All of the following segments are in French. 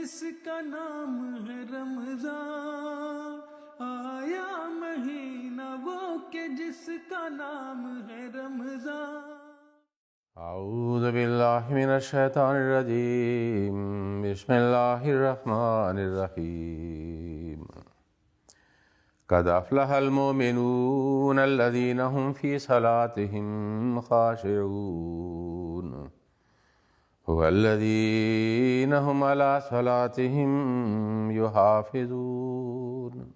जिसका नाम है रमजान, आया महीना वो के जिसका नाम है रमजान। أعوذ بالله من الشيطان الرجيم بسم الله الرحمن الرحيم قد أفلح المؤمنون الذين هم في صلاتهم خاشعون والذين هم على صلاتهم يحافظون.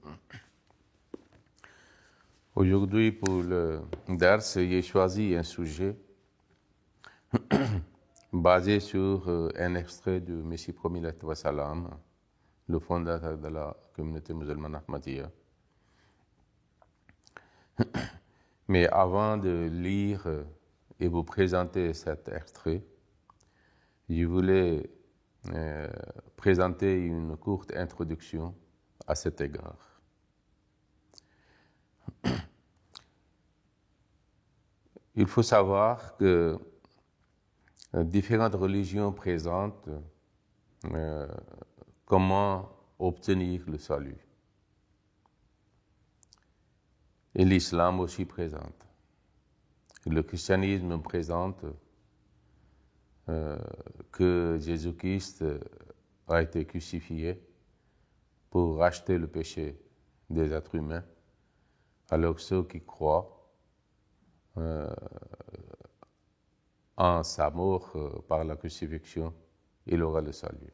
Aujourd'hui, pour le dars, j'ai choisi un sujet basé sur un extrait de Messie Promilat Wassalam, le fondateur de la communauté musulmane Ahmadiyya. Mais avant de lire et vous présenter cet extrait, je voulais présenter une courte introduction à cet égard. Il faut savoir que différentes religions présentent comment obtenir le salut. Et l'islam aussi présente. Le christianisme présente que Jésus-Christ a été crucifié pour racheter le péché des êtres humains, alors que ceux qui croient en sa mort par la crucifixion, il aura le salut.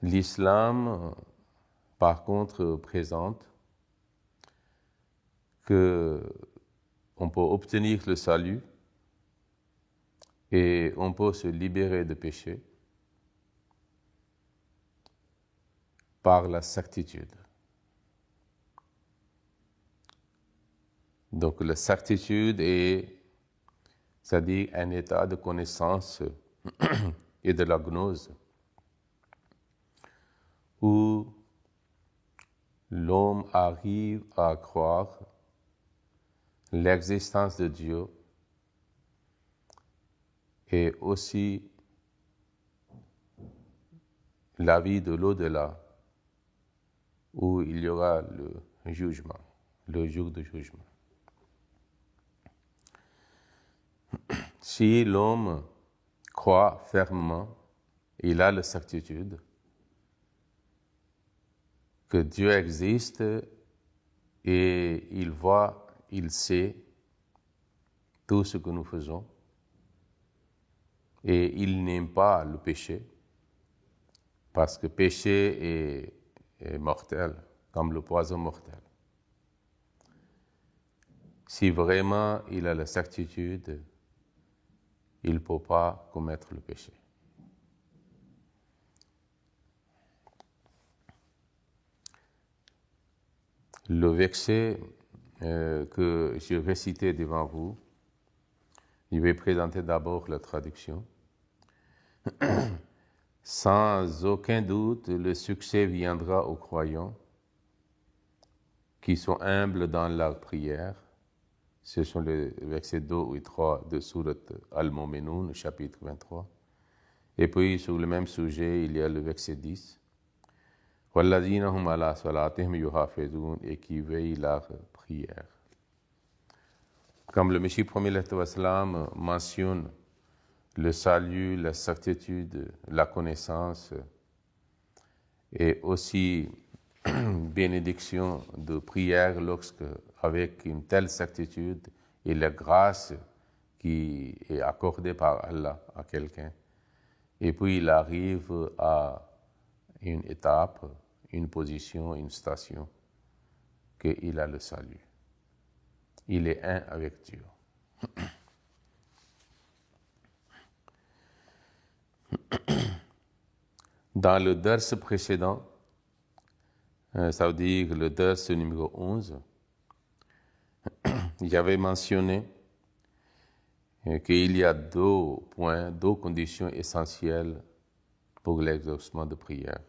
L'islam, par contre, présente que on peut obtenir le salut et on peut se libérer de péché par la certitude. Donc la certitude est, c'est-à-dire un état de connaissance et de la gnose où l'homme arrive à croire l'existence de Dieu et aussi la vie de l'au-delà où il y aura le jugement, le jour de jugement. Si l'homme croit fermement, il a la certitude que Dieu existe et il voit, il sait tout ce que nous faisons et il n'aime pas le péché parce que le péché est mortel, comme le poison mortel. Si vraiment il a la certitude, il ne peut pas commettre le péché. Le verset que j'ai récité devant vous, je vais présenter d'abord la traduction. Sans aucun doute, le succès viendra aux croyants qui sont humbles dans leur prière. Ce sont les versets 2 et 3 de Surat Al-Mu'minun, chapitre 23. Et puis, sur le même sujet, il y a le verset 10. وَالَّذِينَ هُمْ عَلَىٰ صَلَاتِهِمْ يُحَافِظُونَ et qui veillent leur prière. Comme le Messie Promilat Wassalam mentionne le salut, la certitude, la connaissance et aussi bénédiction de prière lorsque, avec une telle certitude et la grâce qui est accordée par Allah à quelqu'un, et puis il arrive à une étape, une position, une station, qu'il a le salut. Il est un avec Dieu. Dans le dars précédent, ça veut dire le dars numéro 11, j'avais mentionné qu'il y a deux points, deux conditions essentielles pour l'exaucement de prière.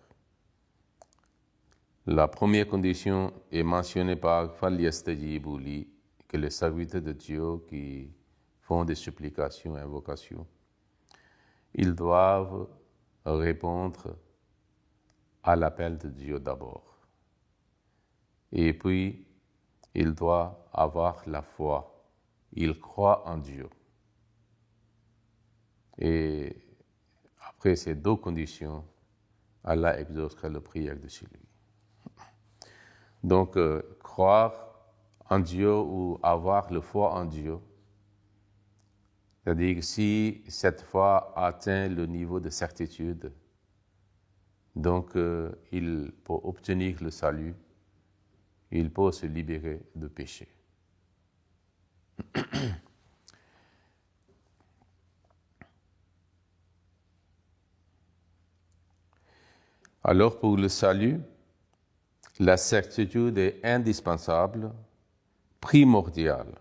La première condition est mentionnée par فَلْيَسْتَجِيبُوا لِي, que les serviteurs de Dieu qui font des supplications, invocations, ils doivent répondre à l'appel de Dieu d'abord. Et puis, ils doivent avoir la foi. Ils croient en Dieu. Et après ces deux conditions, Allah exaucera la prière de celui. Donc, croire en Dieu ou avoir la foi en Dieu, c'est-à-dire si cette foi atteint le niveau de certitude, donc il peut obtenir le salut, il peut se libérer de péché. Alors pour le salut, la certitude est indispensable, primordiale.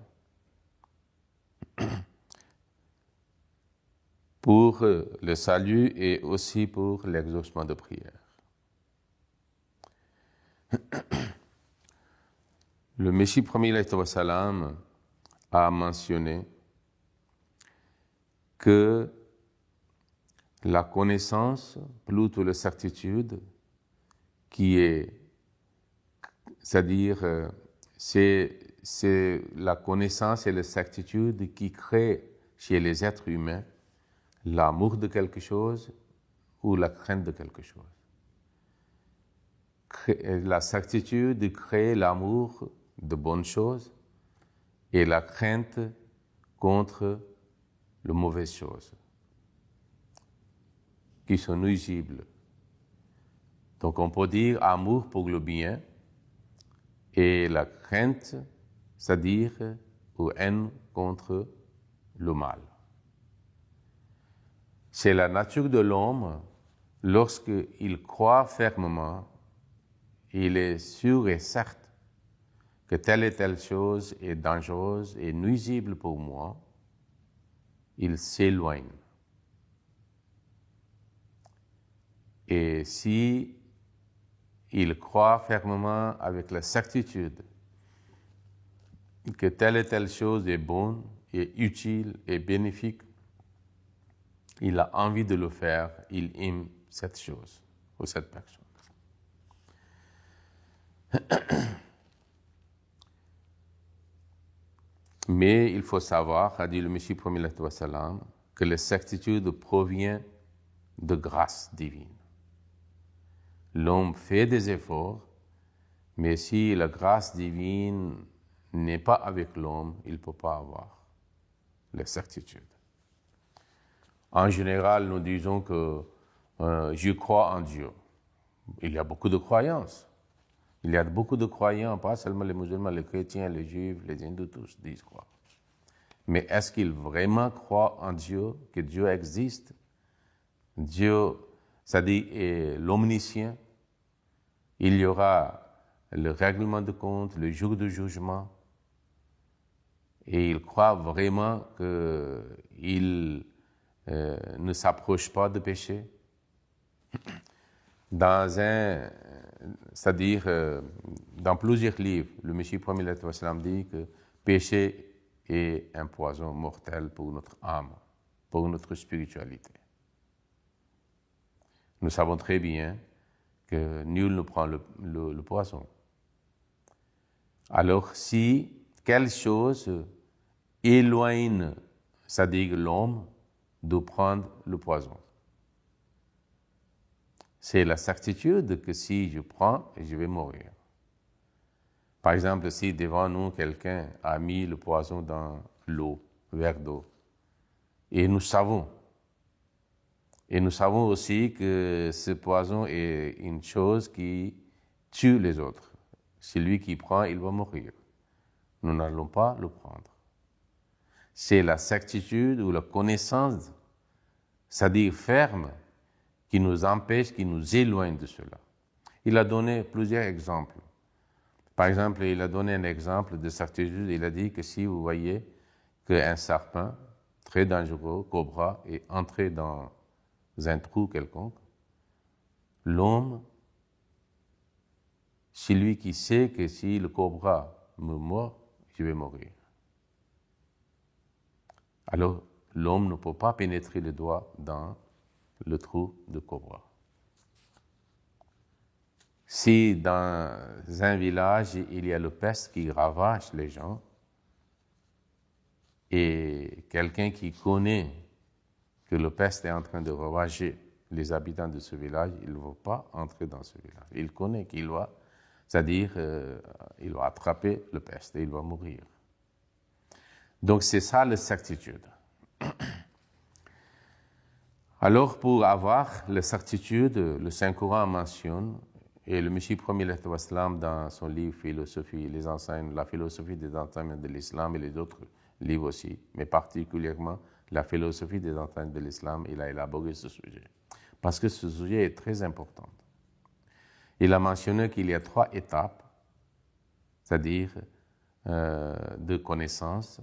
Pour le salut et aussi pour l'exaucement de prière. Le Messie premier salam a mentionné que la connaissance, plutôt la certitude, qui est, c'est-à-dire, c'est la connaissance et la certitude qui créent chez les êtres humains l'amour de quelque chose ou la crainte de quelque chose. La certitude crée l'amour de bonnes choses et la crainte contre les mauvaises choses qui sont nuisibles. Donc on peut dire amour pour le bien et la crainte, c'est-à-dire ou haine contre le mal. C'est la nature de l'homme, lorsqu'il croit fermement, il est sûr et certain que telle et telle chose est dangereuse et nuisible pour moi, il s'éloigne. Et si il croit fermement avec la certitude que telle et telle chose est bonne, est utile et bénéfique, il a envie de le faire, il aime cette chose ou cette personne. Mais il faut savoir, a dit le Messie premier salam, que la certitude provient de grâce divine. L'homme fait des efforts, mais si la grâce divine n'est pas avec l'homme, il ne peut pas avoir la certitude. En général, nous disons que je crois en Dieu. Il y a beaucoup de croyances. Il y a beaucoup de croyants, pas seulement les musulmans, les chrétiens, les juifs, les hindous, tous disent croire. Mais est-ce qu'ils vraiment croient en Dieu, que Dieu existe? Dieu, c'est-à-dire est l'omniscient. Il y aura le règlement de compte, le jour du jugement. Et ils croient vraiment qu'il ne s'approche pas de péché. C'est-à-dire, dans plusieurs livres, le Messie premier dit que péché est un poison mortel pour notre âme, pour notre spiritualité. Nous savons très bien que nul ne prend le poison. Alors, si quelque chose éloigne, c'est-à-dire l'homme, de prendre le poison, c'est la certitude que si je prends, je vais mourir. Par exemple, si devant nous, quelqu'un a mis le poison dans l'eau, verre d'eau, et nous savons aussi que ce poison est une chose qui tue les autres. Celui qui prend, il va mourir. Nous n'allons pas le prendre. C'est la certitude ou la connaissance, c'est-à-dire ferme, qui nous empêche, qui nous éloigne de cela. Il a donné plusieurs exemples. Par exemple, il a donné un exemple de certitude. Il a dit que si vous voyez qu'un serpent très dangereux, cobra, est entré dans un trou quelconque, l'homme, c'est lui qui sait que si le cobra me mord, je vais mourir. Alors, l'homme ne peut pas pénétrer le doigt dans le trou de cobra. Si dans un village, il y a le peste qui ravage les gens, et quelqu'un qui connaît que le peste est en train de ravager les habitants de ce village, il ne va pas entrer dans ce village. Il connaît qu'il va, c'est-à-dire il va attraper le peste et il va mourir. Donc c'est ça la certitude. Alors pour avoir la certitude, le Saint-Coran mentionne, et le Messie premier dans son livre Philosophie, la philosophie des enseignements de l'islam et les autres livres aussi, mais particulièrement la philosophie des enseignements de l'islam, il a élaboré ce sujet. Parce que ce sujet est très important. Il a mentionné qu'il y a 3 étapes, c'est-à-dire de connaissance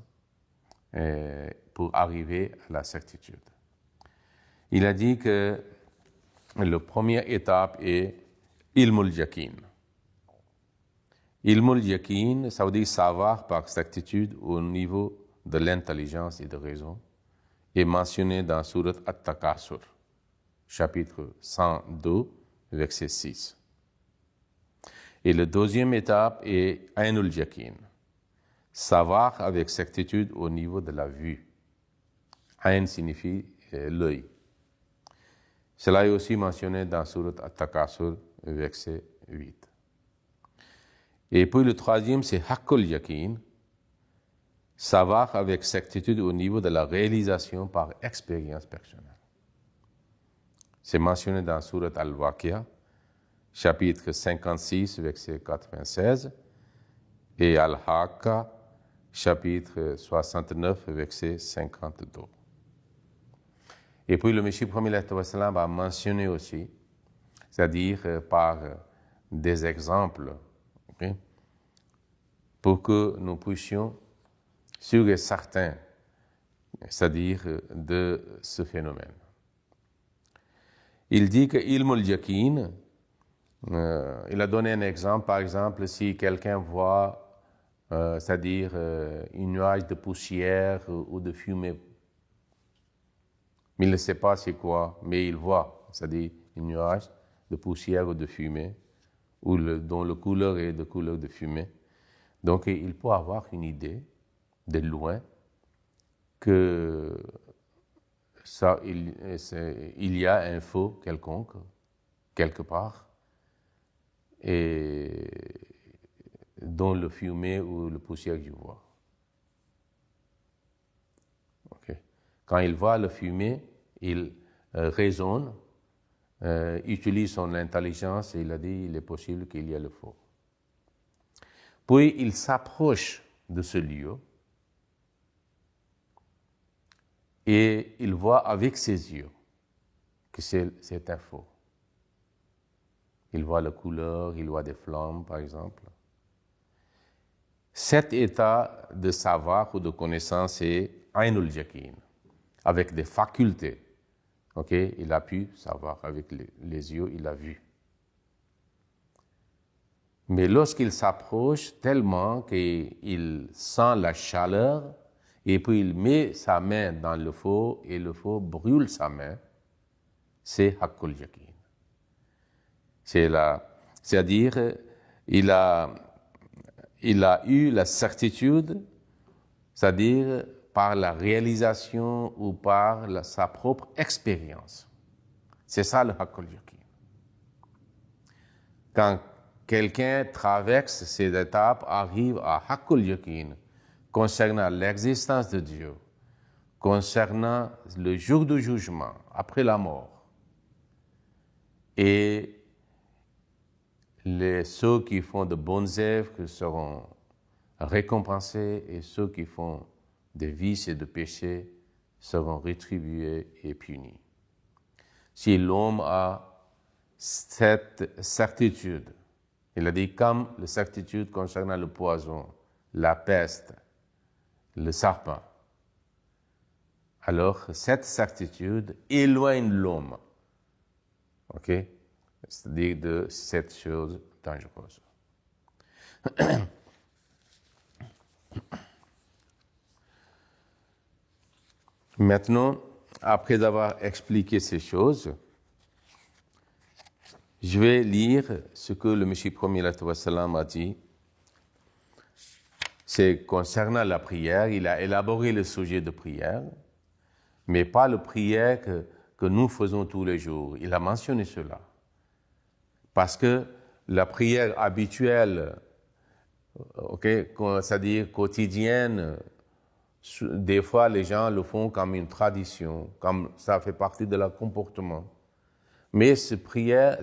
pour arriver à la certitude. Il a dit que la première étape est ilmul yaqin. Ilmul yaqin, ça veut dire savoir par certitude au niveau de l'intelligence et de raison, est mentionné dans Surat At-Takasur, chapitre 102, verset 6. Et la deuxième étape est Ainul Yaqin, savoir avec certitude au niveau de la vue. Ain signifie l'œil. Cela est aussi mentionné dans Surat At-Takasur, verset 8. Et puis le troisième, c'est Haqqul Yaqin, savoir avec certitude au niveau de la réalisation par expérience personnelle. C'est mentionné dans Surat Al-Waqi'a, chapitre 56, verset 96, et Al-Haqqa, chapitre 69, verset 52. Et puis le Messie premier a mentionné aussi, c'est-à-dire par des exemples, okay, pour que nous puissions sûr et certain, c'est-à-dire de ce phénomène. Il dit que ilmul yaqin, il a donné un exemple, par exemple, si quelqu'un voit, c'est-à-dire un nuage de poussière ou de fumée, mais il ne sait pas c'est quoi, mais il voit, c'est-à-dire un nuage de poussière ou de fumée, dont la couleur est de couleur de fumée. Donc il peut avoir une idée de loin que ça, il y a un feu quelconque, quelque part, et dont le fumée ou le poussière que je vois. Okay. Quand il voit le fumée, il raisonne, utilise son intelligence et il a dit il est possible qu'il y ait le feu. Puis il s'approche de ce lieu et il voit avec ses yeux que c'est un feu. Il voit la couleur, il voit des flammes, par exemple. Cet état de savoir ou de connaissance est Ainul Yaqin, avec des facultés. Okay? Il a pu savoir avec les yeux, il a vu. Mais lorsqu'il s'approche tellement qu'il sent la chaleur, et puis il met sa main dans le feu, et le feu brûle sa main, c'est Haqqul Yaqin. C'est-à-dire, il a eu la certitude, c'est-à-dire par la réalisation ou par sa propre expérience. C'est ça le Haqqul Yaqin. Quand quelqu'un traverse ces étapes, arrive à Haqqul Yaqin, concernant l'existence de Dieu, concernant le jour du jugement, après la mort, et ceux qui font de bonnes œuvres seront récompensés et ceux qui font des vices et de péchés seront rétribués et punis. Si l'homme a cette certitude, il a dit comme la certitude concernant le poison, la peste, le serpent, alors cette certitude éloigne l'homme, ok? C'est-à-dire de cette chose dangereuse. Maintenant, après avoir expliqué ces choses, je vais lire ce que le Messie premier a dit. C'est concernant la prière. Il a élaboré le sujet de prière, mais pas la prière que nous faisons tous les jours. Il a mentionné cela. Parce que la prière habituelle, c'est-à-dire quotidienne, des fois les gens le font comme une tradition, comme ça fait partie de leur comportement. Mais cette prière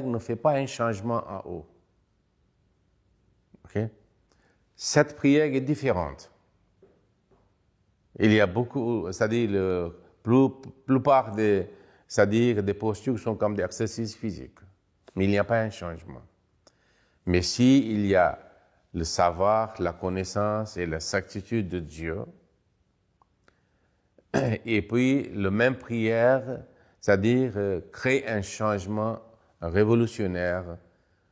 ne fait pas un changement en haut. Okay? Cette prière est différente. Il y a beaucoup, c'est-à-dire la plupart des postures sont comme des exercices physiques. Mais il n'y a pas un changement. Mais s'il y a le savoir, la connaissance et la certitude de Dieu, et puis la même prière, c'est-à-dire créer un changement révolutionnaire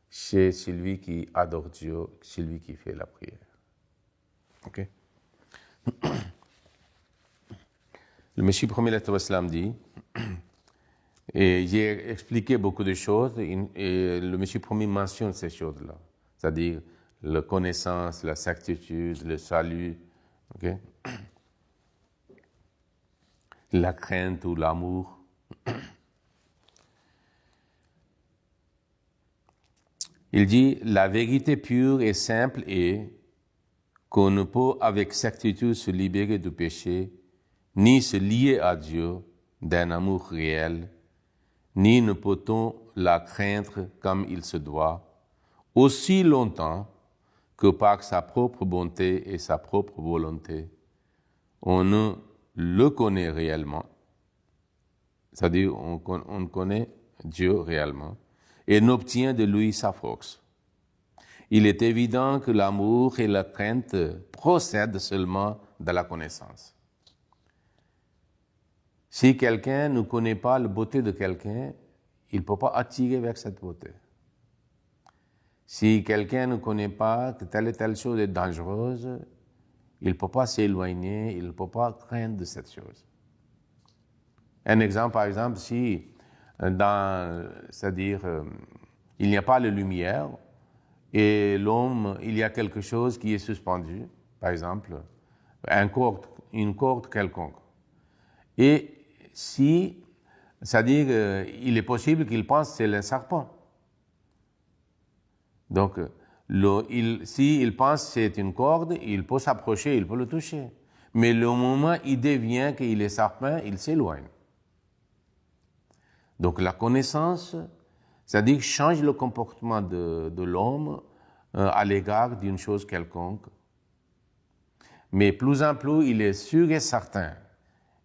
chez celui qui adore Dieu, celui qui fait la prière. Ok? Le Messie premier dit, et j'ai expliqué beaucoup de choses, et le Messie premier mentionne ces choses-là, c'est-à-dire la connaissance, la certitude, le salut, okay? La crainte ou l'amour. Il dit, la vérité pure et simple est qu'on ne peut avec certitude se libérer du péché, ni se lier à Dieu d'un amour réel, ni ne peut-on la craindre comme il se doit, aussi longtemps que par sa propre bonté et sa propre volonté, on ne le connaît réellement, c'est-à-dire on connaît Dieu réellement, et n'obtient de lui sa force. Il est évident que l'amour et la crainte procèdent seulement de la connaissance. Si quelqu'un ne connaît pas la beauté de quelqu'un, il ne peut pas attirer vers cette beauté. Si quelqu'un ne connaît pas que telle et telle chose est dangereuse, il ne peut pas s'éloigner, il ne peut pas craindre de cette chose. Un exemple, par exemple, si c'est-à-dire, il n'y a pas de lumière et l'homme, il y a quelque chose qui est suspendu, par exemple, une corde quelconque. Et si, c'est-à-dire, il est possible qu'il pense que c'est le serpent. Donc, s'il pense que c'est une corde, il peut s'approcher, il peut le toucher. Mais le moment où il devient qu'il est serpent, il s'éloigne. Donc, la connaissance, c'est-à-dire change le comportement de l'homme à l'égard d'une chose quelconque. Mais plus en plus, il est sûr et certain.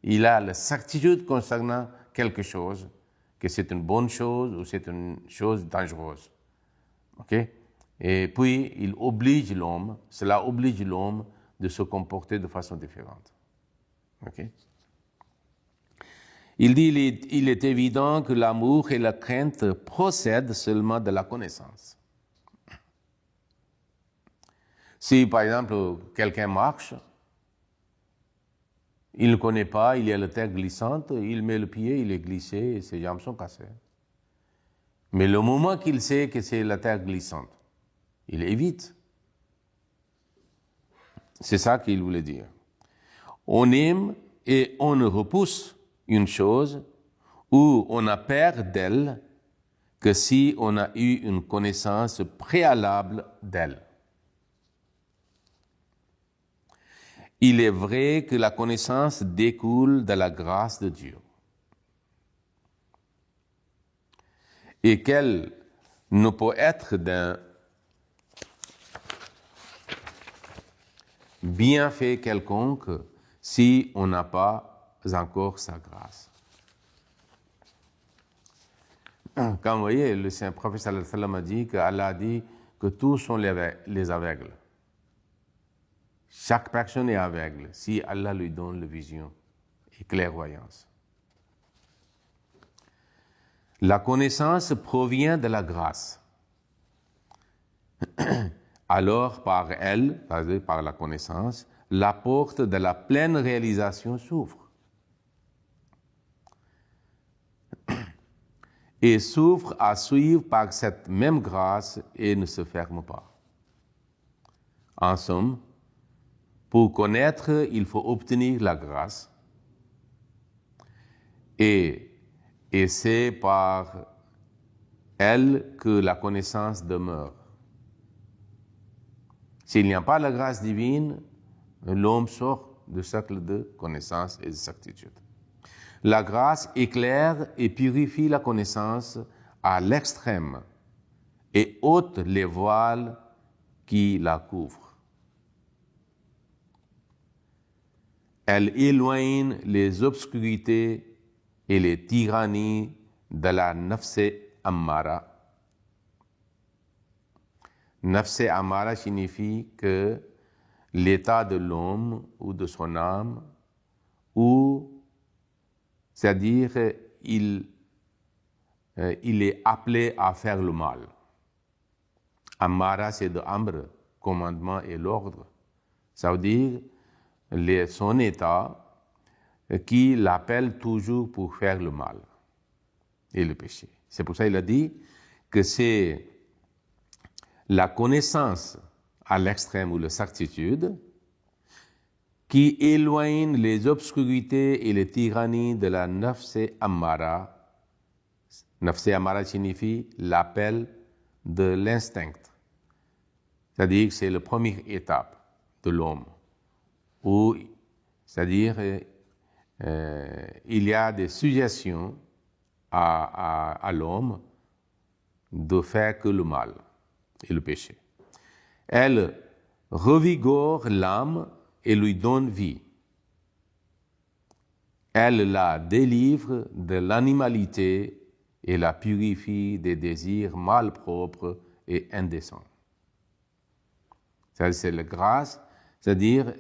Il a la certitude concernant quelque chose, que c'est une bonne chose ou c'est une chose dangereuse. Ok? Et puis, cela oblige l'homme de se comporter de façon différente. Ok? Il dit, il est évident que l'amour et la crainte procèdent seulement de la connaissance. Si, par exemple, quelqu'un marche, il ne connaît pas, il y a la terre glissante, il met le pied, il est glissé et ses jambes sont cassées. Mais le moment qu'il sait que c'est la terre glissante, il évite. C'est ça qu'il voulait dire. On aime et on repousse une chose ou on a peur d'elle que si on a eu une connaissance préalable d'elle. Il est vrai que la connaissance découle de la grâce de Dieu et qu'elle ne peut être d'un bienfait quelconque si on n'a pas encore sa grâce. Comme vous voyez, le Saint Prophète sallallahu alayhi wa sallam a dit qu'Allah a dit que tous sont les aveugles. Chaque personne est aveugle si Allah lui donne la vision et clairvoyance. La connaissance provient de la grâce. Alors, par elle, par la connaissance, la porte de la pleine réalisation s'ouvre. et s'ouvre à suivre par cette même grâce et ne se ferme pas. En somme, pour connaître, il faut obtenir la grâce et c'est par elle que la connaissance demeure. S'il n'y a pas la grâce divine, l'homme sort du cercle de connaissance et de certitude. La grâce éclaire et purifie la connaissance à l'extrême et ôte les voiles qui la couvrent. Elle éloigne les obscurités et les tyrannies de la nafs ammara. Nafs ammara signifie que l'état de l'homme ou de son âme, ou c'est-à-dire il est appelé à faire le mal. Ammara, c'est de amr, commandement et l'ordre. Ça veut dire son état qui l'appelle toujours pour faire le mal et le péché. C'est pour ça qu'il a dit que c'est la connaissance à l'extrême ou la certitude qui éloigne les obscurités et les tyrannies de la nafs ammara. Nafs ammara signifie l'appel de l'instinct. C'est-à-dire que c'est la première étape de l'homme, où, c'est-à-dire, il y a des suggestions à l'homme de faire que le mal et le péché. Elle revigore l'âme et lui donne vie. Elle la délivre de l'animalité et la purifie des désirs malpropres et indécents. Ça, c'est la grâce, c'est-à-dire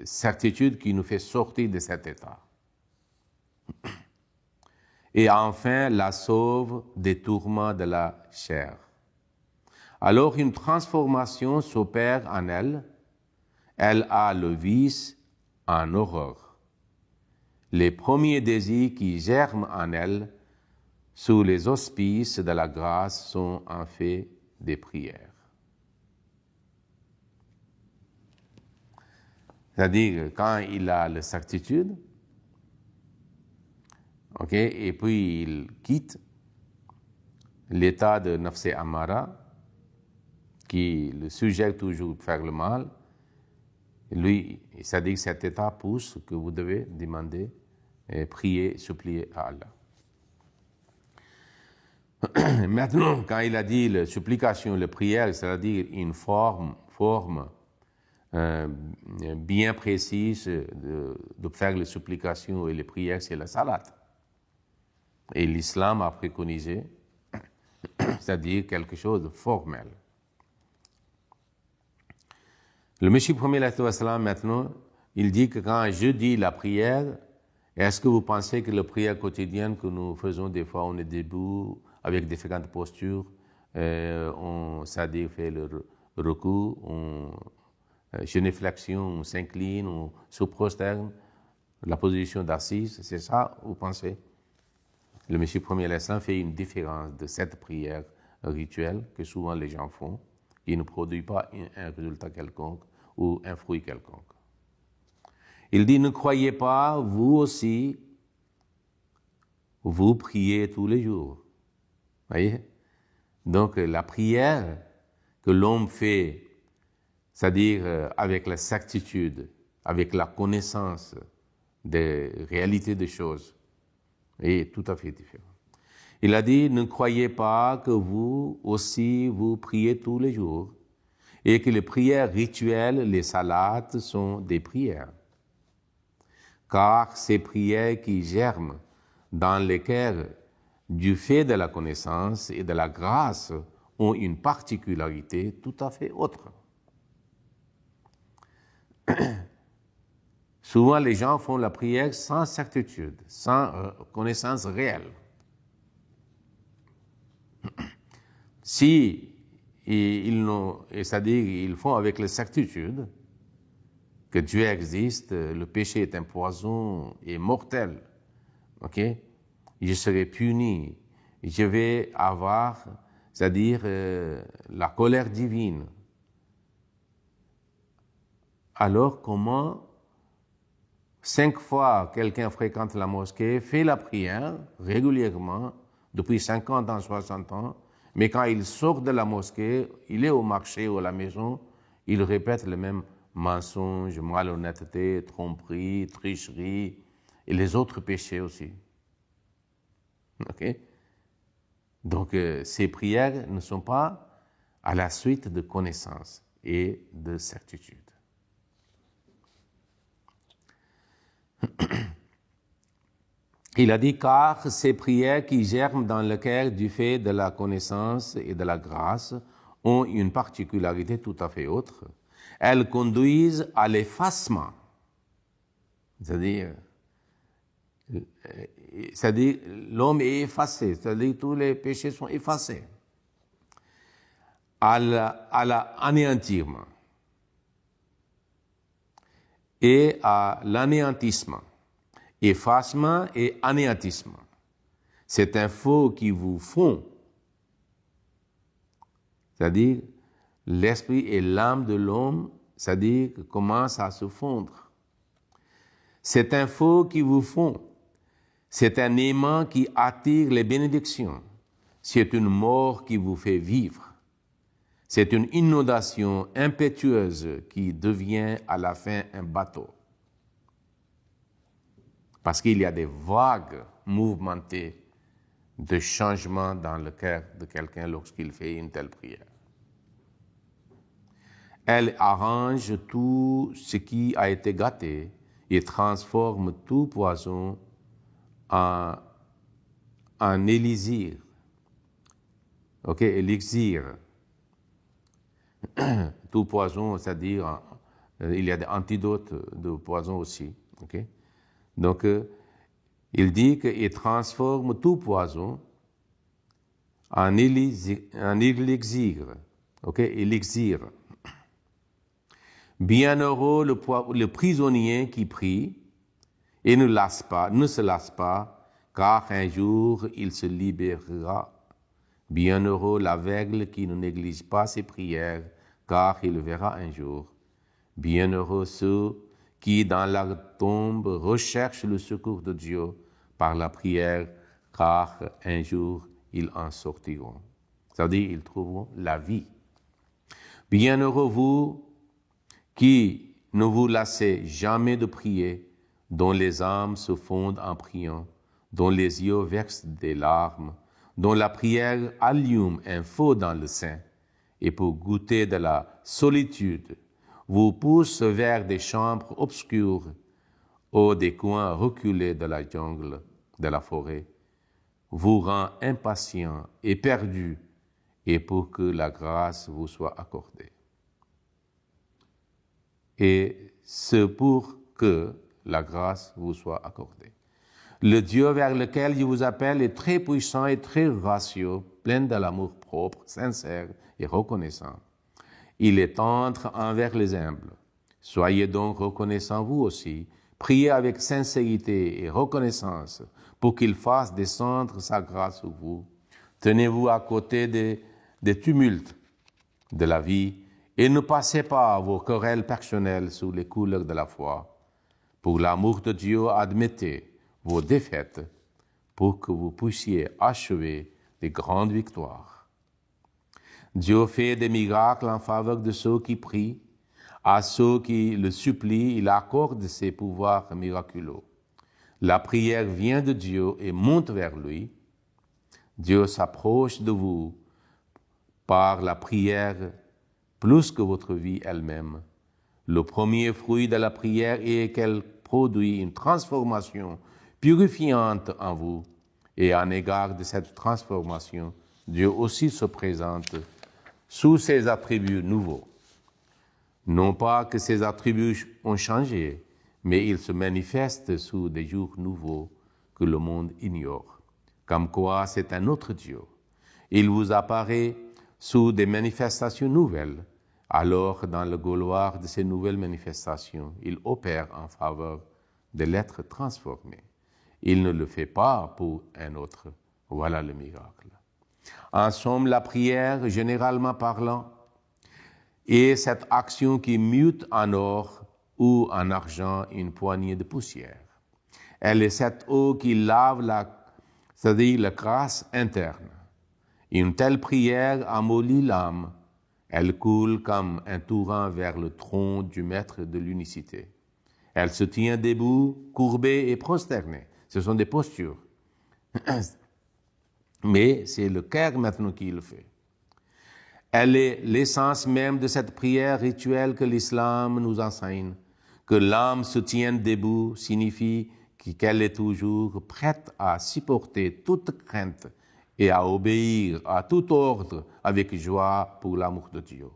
certitude qui nous fait sortir de cet état. Et enfin, la sauve des tourments de la chair. Alors une transformation s'opère en elle. Elle a le vice en horreur. Les premiers désirs qui germent en elle, sous les auspices de la grâce, sont en fait des prières. C'est-à-dire, quand il a la certitude, et puis il quitte l'état de nafs ammara, qui le sujette toujours à faire le mal, lui, c'est-à-dire que cet état pousse que vous devez demander, prier, supplier à Allah. Maintenant, quand il a dit la supplication, la prière, c'est-à-dire une forme bien précise de faire les supplications et les prières, c'est la salat. Et l'islam a préconisé, c'est-à-dire quelque chose de formel. Le Messie premier maintenant, il dit que quand je dis la prière, est-ce que vous pensez que la prière quotidienne que nous faisons, des fois on est debout avec différentes postures, on fait le recours, on génuflexion, on s'incline, on se prosterne, la position d'assise, c'est ça, vous pensez? Le Messie premier fait une différence de cette prière rituelle que souvent les gens font, qui ne produit pas un résultat quelconque ou un fruit quelconque. Il dit, ne croyez pas, vous aussi, vous priez tous les jours. Voyez? Donc la prière que l'homme fait, c'est-à-dire avec la certitude, avec la connaissance des réalités des choses, est tout à fait différent. Il a dit, ne croyez pas que vous aussi, vous priez tous les jours et que les prières rituelles, les salats, sont des prières. Car ces prières qui germent dans les cœurs du fait de la connaissance et de la grâce ont une particularité tout à fait autre. Souvent, les gens font la prière sans certitude, sans connaissance réelle. Si c'est-à-dire ils font avec la certitude que Dieu existe, le péché est un poison et mortel, je serai puni je vais avoir, c'est-à-dire la colère divine. Alors comment 5 fois quelqu'un fréquente la mosquée, fait la prière régulièrement, depuis 50 ans, 60 ans, mais quand il sort de la mosquée, il est au marché ou à la maison, il répète le même mensonge, malhonnêteté, tromperie, tricherie et les autres péchés aussi. Okay? Donc ces prières ne sont pas à la suite de connaissances et de certitudes. Il a dit, car ces prières qui germent dans le cœur du fait de la connaissance et de la grâce ont une particularité tout à fait autre. Elles conduisent à l'effacement, c'est-à-dire l'homme est effacé, c'est-à-dire tous les péchés sont effacés, à l'anéantissement et à l'anéantissement. Effacement et anéantissement. C'est un feu qui vous fond, c'est-à-dire l'esprit et l'âme de l'homme, c'est-à-dire commencent à se fondre. C'est un feu qui vous fond. C'est un aimant qui attire les bénédictions. C'est une mort qui vous fait vivre. C'est une inondation impétueuse qui devient à la fin un bateau. Parce qu'il y a des vagues mouvementées de changement dans le cœur de quelqu'un lorsqu'il fait une telle prière. Elle arrange tout ce qui a été gâté et transforme tout poison en élixir. Ok, élixir. Tout poison, c'est-à-dire, il y a des antidotes de poison aussi. Ok. Donc, il dit qu'il transforme tout poison en élixir. Ok, élixir. Bienheureux le prisonnier qui prie et ne se lasse pas, car un jour il se libérera. Bienheureux l'aveugle qui ne néglige pas ses prières, car il verra un jour. Bienheureux ceux qui, dans la tombe, recherchent le secours de Dieu par la prière, car un jour, ils en sortiront. C'est-à-dire, ils trouveront la vie. Bienheureux vous qui ne vous lassez jamais de prier, dont les âmes se fondent en priant, dont les yeux versent des larmes, dont la prière allume un feu dans le sein, et pour goûter de la solitude, vous pousse vers des chambres obscures ou des coins reculés de la jungle, de la forêt, vous rend impatient et perdu, et pour que la grâce vous soit accordée. Et c'est pour que la grâce vous soit accordée. Le Dieu vers lequel je vous appelle est très puissant et très gracieux, plein de l'amour propre, sincère et reconnaissant. Il est tendre envers les humbles. Soyez donc reconnaissants vous aussi. Priez avec sincérité et reconnaissance pour qu'il fasse descendre sa grâce sur vous. Tenez-vous à côté des tumultes de la vie et ne passez pas vos querelles personnelles sous les couleurs de la foi. Pour l'amour de Dieu, admettez vos défaites pour que vous puissiez achever des grandes victoires. Dieu fait des miracles en faveur de ceux qui prient. À ceux qui le supplient, il accorde ses pouvoirs miraculeux. La prière vient de Dieu et monte vers lui. Dieu s'approche de vous par la prière plus que votre vie elle-même. Le premier fruit de la prière est qu'elle produit une transformation purifiante en vous. Et en égard de cette transformation, Dieu aussi se présente sous ses attributs nouveaux. Non pas que ces attributs ont changé, mais ils se manifestent sous des jours nouveaux que le monde ignore. Comme quoi, c'est un autre Dieu. Il vous apparaît sous des manifestations nouvelles. Alors, dans le gloire de ces nouvelles manifestations, il opère en faveur de l'être transformé. Il ne le fait pas pour un autre, Voilà le miracle. En somme, la prière, généralement parlant, est cette action qui mute en or ou en argent une poignée de poussière. Elle est cette eau qui lave c'est-à-dire la grâce interne. Une telle prière amollit l'âme. Elle coule comme un torrent vers le trône du Maître de l'unicité. Elle se tient debout, courbée et prosternée. Ce sont des postures. Mais c'est le cœur maintenant qui le fait. Elle est l'essence même de cette prière rituelle que l'islam nous enseigne. Que l'âme se tienne debout signifie qu'elle est toujours prête à supporter toute crainte et à obéir à tout ordre avec joie pour l'amour de Dieu.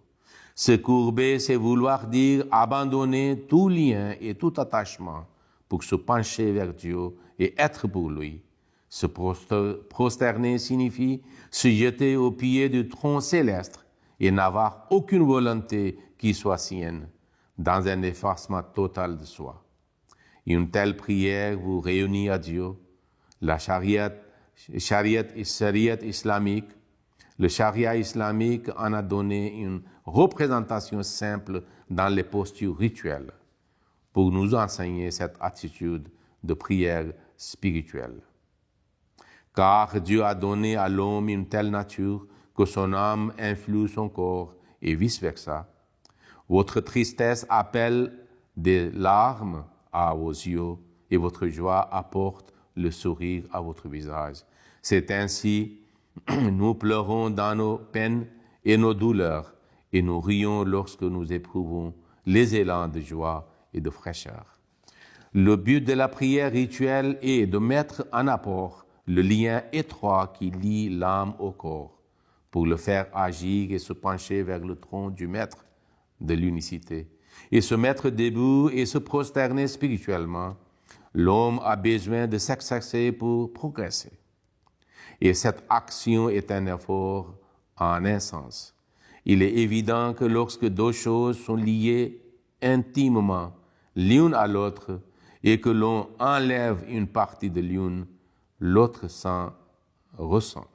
Se courber, c'est vouloir dire abandonner tout lien et tout attachement pour se pencher vers Dieu et être pour lui. Se prosterner signifie se jeter aux pieds du trône céleste et n'avoir aucune volonté qui soit sienne, dans un effacement total de soi. Une telle prière vous réunit à Dieu. La charia islamique, le charia islamique en a donné une représentation simple dans les postures rituelles pour nous enseigner cette attitude de prière spirituelle. Car Dieu a donné à l'homme une telle nature que son âme influe son corps et vice-versa. Votre tristesse appelle des larmes à vos yeux et votre joie apporte le sourire à votre visage. C'est ainsi, nous pleurons dans nos peines et nos douleurs et nous rions lorsque nous éprouvons les élans de joie et de fraîcheur. Le but de la prière rituelle est de mettre en apport le lien étroit qui lie l'âme au corps, pour le faire agir et se pencher vers le trône du Maître de l'unicité, et se mettre debout et se prosterner spirituellement. L'homme a besoin de s'exercer pour progresser. Et cette action est un effort en un sens. Il est évident que lorsque deux choses sont liées intimement l'une à l'autre et que l'on enlève une partie de l'une, l'autre s'en ressent.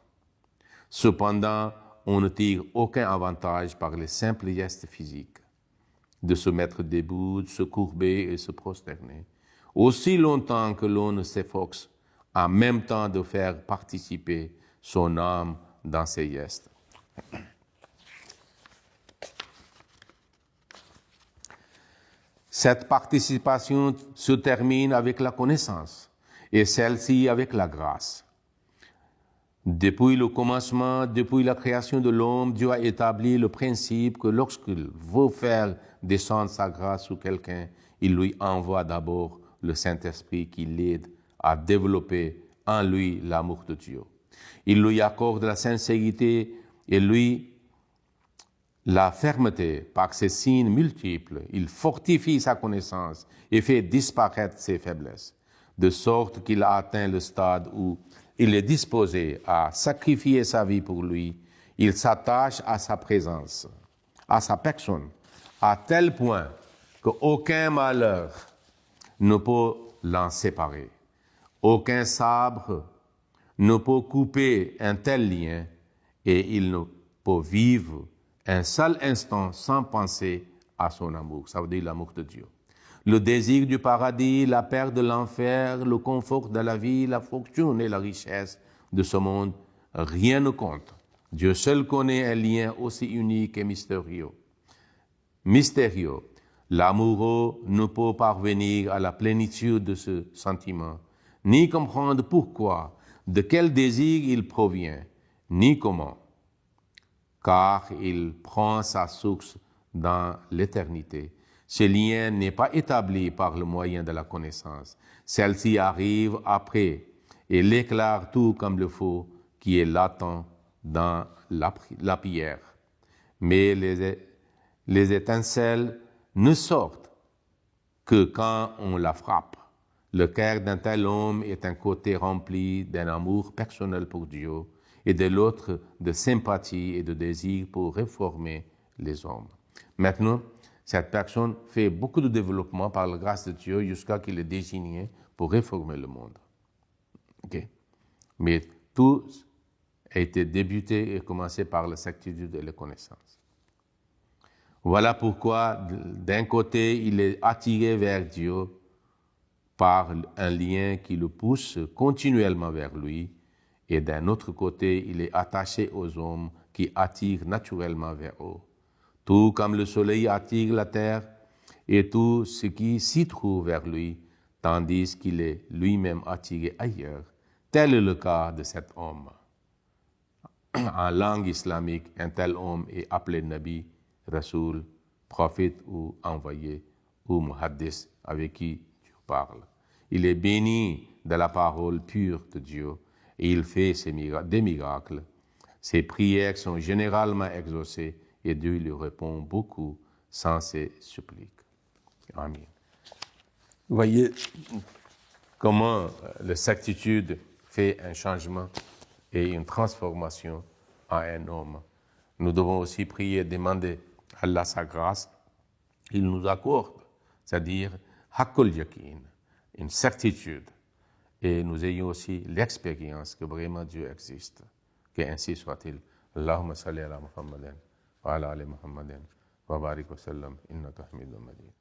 Cependant, on ne tire aucun avantage par les simples gestes physiques, de se mettre debout, de se courber et se prosterner, aussi longtemps que l'on ne s'efforce en même temps de faire participer son âme dans ses gestes. Cette participation se termine avec la connaissance et celle-ci avec la grâce. Depuis le commencement, depuis la création de l'homme, Dieu a établi le principe que lorsqu'il veut faire descendre sa grâce sur quelqu'un, il lui envoie d'abord le Saint-Esprit qui l'aide à développer en lui l'amour de Dieu. Il lui accorde la sincérité et lui la fermeté par ses signes multiples. Il fortifie sa connaissance et fait disparaître ses faiblesses, de sorte qu'il a atteint le stade où il est disposé à sacrifier sa vie pour lui. Il s'attache à sa présence, à sa personne, à tel point qu'aucun malheur ne peut l'en séparer. Aucun sabre ne peut couper un tel lien et il ne peut vivre un seul instant sans penser à son amour. Ça veut dire l'amour de Dieu. Le désir du paradis, la perte de l'enfer, le confort de la vie, la fortune et la richesse de ce monde, rien ne compte. Dieu seul connaît un lien aussi unique et mystérieux. L'amoureux ne peut parvenir à la plénitude de ce sentiment, ni comprendre pourquoi, de quel désir il provient, ni comment, car il prend sa source dans l'éternité. Ce lien n'est pas établi par le moyen de la connaissance. Celle-ci arrive après et l'éclaire tout comme le feu qui est latent dans la pierre. Mais les étincelles ne sortent que quand on la frappe. Le cœur d'un tel homme est un côté rempli d'un amour personnel pour Dieu et de l'autre de sympathie et de désir pour réformer les hommes. Maintenant, cette personne fait beaucoup de développement par la grâce de Dieu jusqu'à qu'il est désigné pour réformer le monde. Okay? Mais Tout a été débuté et commencé par la certitude et la connaissance. Voilà pourquoi, d'un côté, il est attiré vers Dieu par un lien qui le pousse continuellement vers lui, et d'un autre côté, il est attaché aux hommes qui attirent naturellement vers eux. Tout comme le soleil attire la terre et tout ce qui s'y trouve vers lui, tandis qu'il est lui-même attiré ailleurs. Tel est le cas de cet homme. En langue islamique, un tel homme est appelé Nabi, Rasoul, prophète ou envoyé, ou Muhaddis, avec qui Dieu parle. Il est béni de la parole pure de Dieu et il fait des miracles. Ses prières sont généralement exaucées et Dieu lui répond beaucoup sans ses suppliques. Amen. Vous voyez comment la certitude fait un changement et une transformation en un homme. Nous devons aussi prier, demander à Allah sa grâce. Il nous accorde, c'est-à-dire Haqqul Yaqin, une certitude. Et nous ayons aussi l'expérience que vraiment Dieu existe. Qu'ainsi soit-il. Allahumma salli ala Muhammadin wa ala ali Muhammadin wa barik wa sallam innaka hamidun majid.